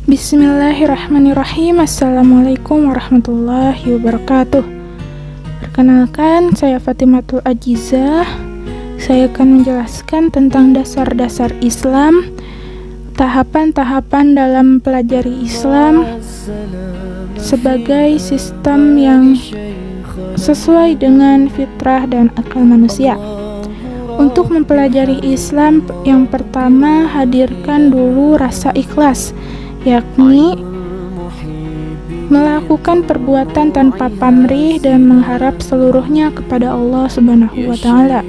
Bismillahirrahmanirrahim. Assalamualaikum warahmatullahi wabarakatuh. Perkenalkan, saya Fatimatul Ajizah. Saya akan menjelaskan tentang dasar-dasar Islam, tahapan-tahapan dalam pelajari Islam sebagai sistem yang sesuai dengan fitrah dan akal manusia. Untuk mempelajari Islam, yang pertama hadirkan dulu rasa ikhlas, yakni melakukan perbuatan tanpa pamrih dan mengharap seluruhnya kepada Allah Subhanahu wa Ta'ala.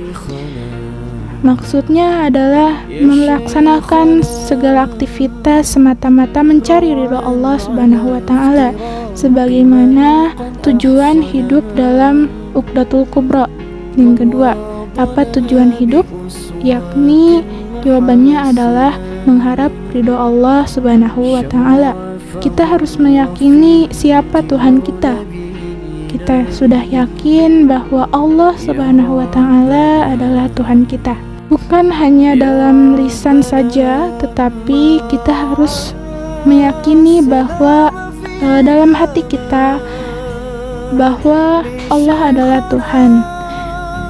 Maksudnya adalah melaksanakan segala aktivitas semata-mata mencari ridha Allah Subhanahu wa Ta'ala, sebagaimana tujuan hidup dalam Uqdatul Kubra. Yang kedua, apa tujuan hidup? Yakni jawabannya adalah mengharap ridho Allah Subhanahu wa Ta'ala. Kita harus meyakini siapa Tuhan kita. Kita sudah yakin bahwa Allah Subhanahu wa Ta'ala adalah Tuhan kita. Bukan hanya dalam lisan saja, tetapi kita harus meyakini bahwa dalam hati kita bahwa Allah adalah Tuhan.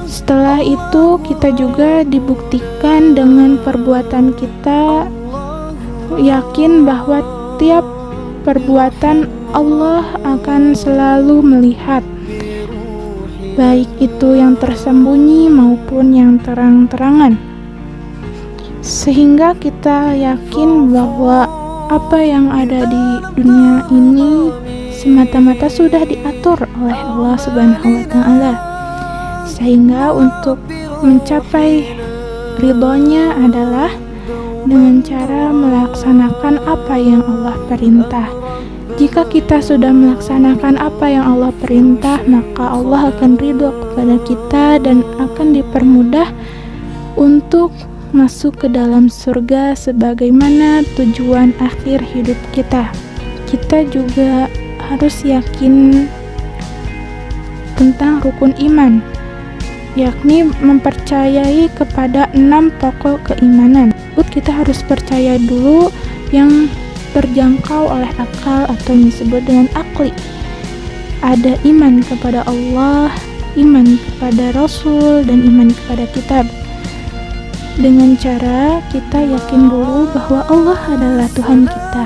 Setelah itu kita juga dibuktikan dengan perbuatan kita, yakin bahwa tiap perbuatan Allah akan selalu melihat, baik itu yang tersembunyi maupun yang terang-terangan. Sehingga kita yakin bahwa apa yang ada di dunia ini semata-mata sudah diatur oleh Allah Subhanahu wa Ta'ala. Sehingga untuk mencapai ridhonya adalah dengan cara melaksanakan apa yang Allah perintah. Jika kita sudah melaksanakan apa yang Allah perintah, maka Allah akan ridho kepada kita dan akan dipermudah untuk masuk ke dalam surga sebagaimana tujuan akhir hidup kita. Kita juga harus yakin tentang rukun iman, yakni mempercayai kepada 6 pokok keimanan. Kita harus percaya dulu yang terjangkau oleh akal atau yang disebut dengan akli. Ada iman kepada Allah, iman kepada Rasul, dan iman kepada kitab. Dengan cara kita yakin dulu bahwa Allah adalah Tuhan kita.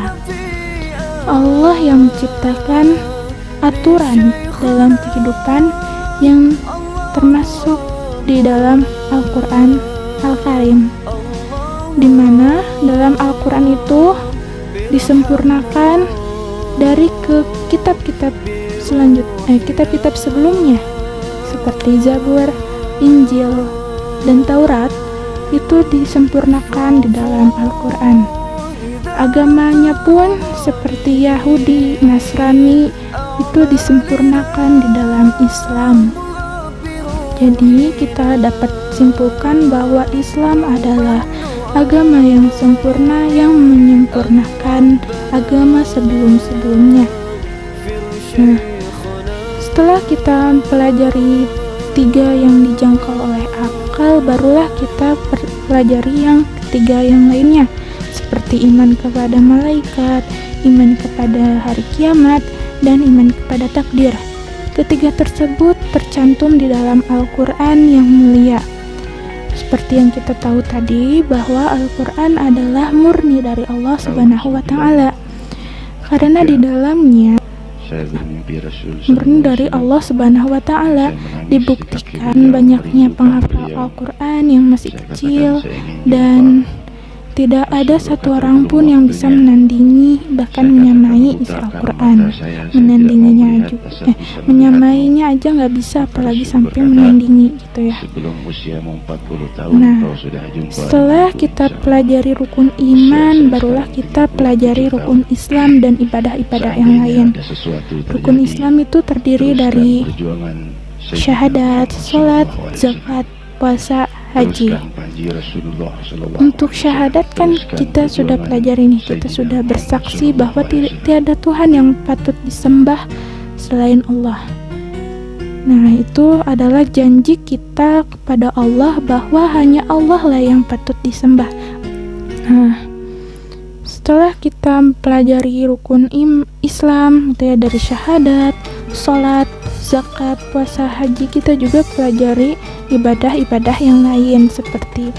Allah yang menciptakan aturan dalam kehidupan yang termasuk di dalam Al-Quran Al-Karim, di mana dalam Al-Quran itu disempurnakan dari ke kitab-kitab kitab-kitab sebelumnya seperti Zabur, Injil, dan Taurat. Itu disempurnakan di dalam Al-Quran. Agamanya pun seperti Yahudi, Nasrani itu disempurnakan di dalam Islam. Jadi kita dapat simpulkan bahwa Islam adalah agama yang sempurna yang menyempurnakan agama sebelum-sebelumnya. Nah, setelah kita pelajari 3 yang dijangkau oleh akal, barulah kita pelajari yang ketiga yang lainnya, seperti iman kepada malaikat, iman kepada hari kiamat, dan iman kepada takdir. Ketiga tersebut tercantum di dalam Al-Quran yang mulia. Seperti yang kita tahu tadi, bahwa Al-Quran adalah murni dari Allah Subhanahu wa Ta'ala, karena di dalamnya murni dari Allah Subhanahu wa Ta'ala. Dibuktikan banyaknya penghafal Al-Quran yang masih kecil, dan tidak ada satu orang pun yang bisa menandingi, bahkan menyamai isi Al-Quran. Menyamainya aja nggak bisa, apalagi sampai menandingi gitu ya. Nah, setelah kita pelajari rukun iman, barulah kita pelajari rukun Islam dan ibadah-ibadah yang lain. Rukun Islam itu terdiri dari syahadat, sholat, zakat, puasa, haji. Untuk syahadat kan kita sudah pelajari nih, kita sudah bersaksi bahwa tiada Tuhan yang patut disembah selain Allah. Nah, itu adalah janji kita kepada Allah bahwa hanya Allah lah yang patut disembah. Nah, Setelah kita mempelajari rukun Islam gitu ya, dari syahadat, sholat, zakat, puasa, haji, kita juga pelajari ibadah-ibadah yang lain seperti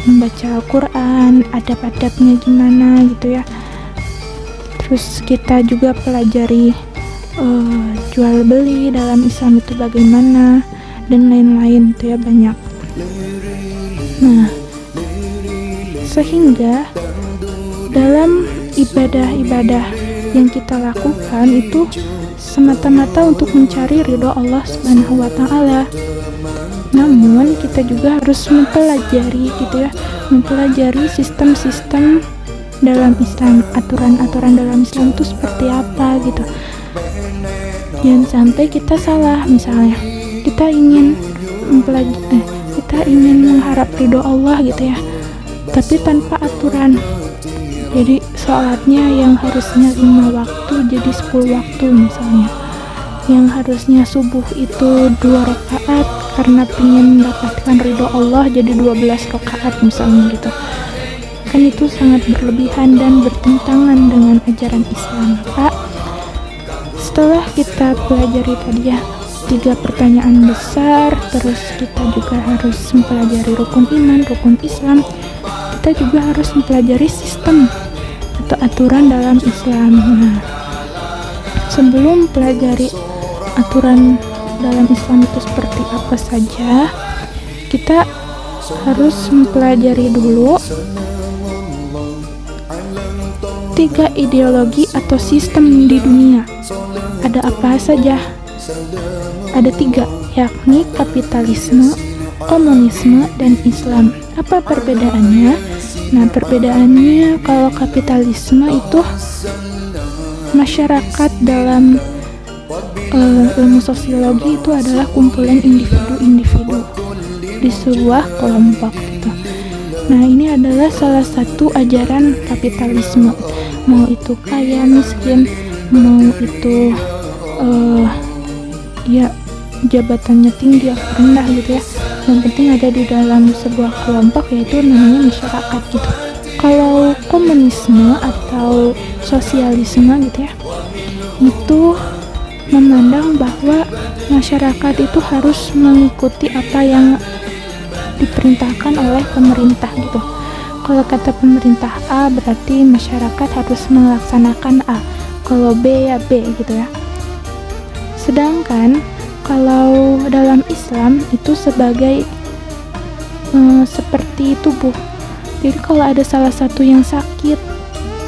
membaca Al-Quran, adab-adabnya gimana gitu ya. Terus kita juga pelajari jual beli dalam Islam itu bagaimana, dan lain-lain itu ya, banyak. Nah, sehingga dalam ibadah-ibadah yang kita lakukan itu semata-mata untuk mencari ridho Allah Subhanahu wa Ta'ala. Namun kita juga harus mempelajari gitu ya, mempelajari sistem-sistem dalam Islam, aturan-aturan dalam Islam itu seperti apa gitu. Jangan sampai kita salah, misalnya kita ingin mengharap ridho Allah gitu ya, tapi tanpa aturan. Jadi sholatnya yang harusnya 5 waktu jadi 10 waktu misalnya, yang harusnya subuh itu 2 rakaat karena ingin mendapatkan ridho Allah jadi 12 rakaat misalnya gitu. Kan itu sangat berlebihan dan bertentangan dengan ajaran Islam. Pak, setelah kita pelajari tadi ya 3 pertanyaan besar, terus kita juga harus mempelajari rukun iman, rukun Islam, kita juga harus mempelajari sistem atau aturan dalam Islam. Nah, sebelum pelajari aturan dalam Islam itu seperti apa saja, kita harus mempelajari dulu 3 ideologi atau sistem di dunia. Ada apa saja? Ada 3, yakni kapitalisme, komunisme, dan Islam. Apa perbedaannya? Nah, perbedaannya kalau kapitalisme itu masyarakat dalam ilmu sosiologi itu adalah kumpulan individu-individu di sebuah kelompok gitu. Nah, ini adalah salah satu ajaran kapitalisme. Mau itu kaya, miskin, mau itu ya jabatannya tinggi atau rendah gitu ya, yang penting ada di dalam sebuah kelompok, yaitu namanya masyarakat gitu. Kalau komunisme atau sosialisme gitu ya, itu memandang bahwa masyarakat itu harus mengikuti apa yang diperintahkan oleh pemerintah gitu. Kalau kata pemerintah A, berarti masyarakat harus melaksanakan A, kalau B ya B gitu ya. Sedangkan kalau dalam Islam itu sebagai seperti tubuh. Jadi kalau ada salah satu yang sakit,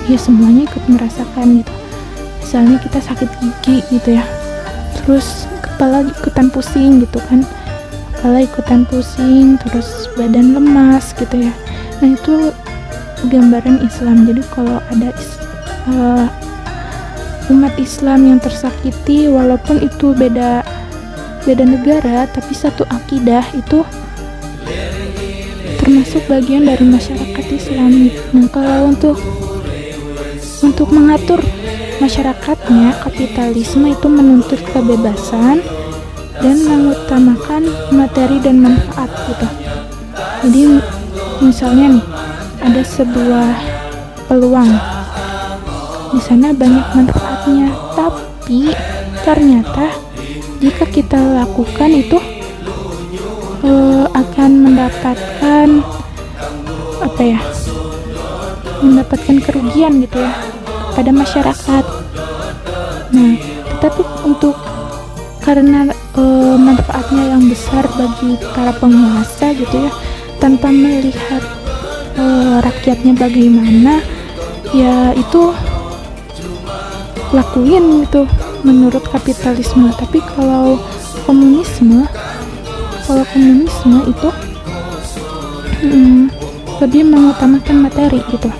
ya semuanya ikut merasakan gitu. Misalnya kita sakit gigi gitu ya, terus kepala ikutan pusing gitu kan, kepala ikutan pusing, terus badan lemas gitu ya. Nah, itu gambaran Islam. Jadi kalau ada umat Islam yang tersakiti, walaupun itu beda negara, tapi satu akidah, itu termasuk bagian dari masyarakat Islam. Nah, kalau untuk mengatur masyarakatnya, kapitalisme itu menuntut kebebasan dan mengutamakan materi dan manfaat gitu. Jadi misalnya nih, ada sebuah peluang, di sana banyak manfaatnya, tapi ternyata jika kita lakukan itu akan mendapatkan kerugian gitu ya pada masyarakat. Nah, tetapi karena manfaatnya yang besar bagi para penguasa gitu ya, tanpa melihat rakyatnya bagaimana, ya itu lakuin gitu menurut kapitalisme. Tapi kalau komunisme itu lebih mengutamakan materi gitu,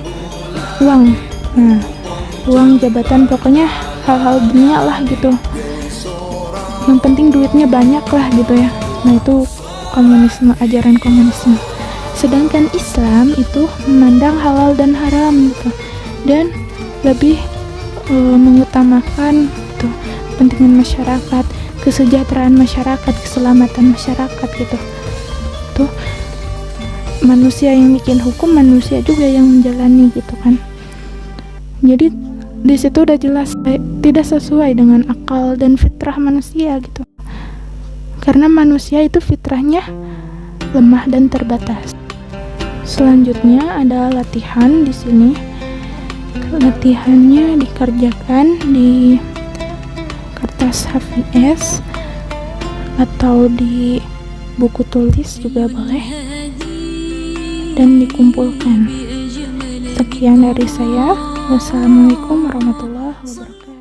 uang. Nah, uang, jabatan, pokoknya hal-hal dunia lah gitu, yang penting duitnya banyak lah gitu ya. Nah, itu komunisme, ajaran komunisme. Sedangkan Islam itu memandang halal dan haram gitu, dan lebih mengutamakan gitu kepentingan masyarakat, kesejahteraan masyarakat, keselamatan masyarakat gitu. Tuh, manusia yang bikin hukum, manusia juga yang menjalani gitu kan. Jadi di situ udah jelas tidak sesuai dengan akal dan fitrah manusia gitu. Karena manusia itu fitrahnya lemah dan terbatas. Selanjutnya ada latihan di sini. Latihannya dikerjakan di kertas HVS atau di buku tulis juga boleh, dan dikumpulkan. Sekian dari saya. Wassalamualaikum warahmatullahi wabarakatuh.